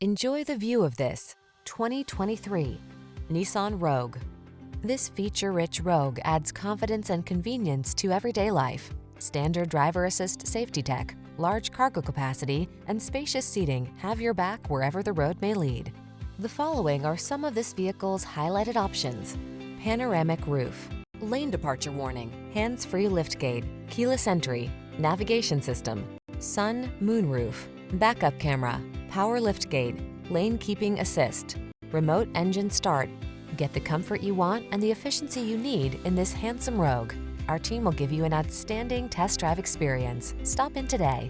Enjoy the view of this 2023 Nissan Rogue. This feature-rich Rogue adds confidence and convenience to everyday life. Standard driver assist safety tech, large cargo capacity, and spacious seating have your back wherever the road may lead. The following are some of this vehicle's highlighted options: panoramic roof, lane departure warning, hands-free liftgate, keyless entry, navigation system, sun moonroof, backup camera, power liftgate, lane keeping assist, remote engine start. Get the comfort you want and the efficiency you need in this handsome Rogue. Our team will give you an outstanding test drive experience. Stop in today.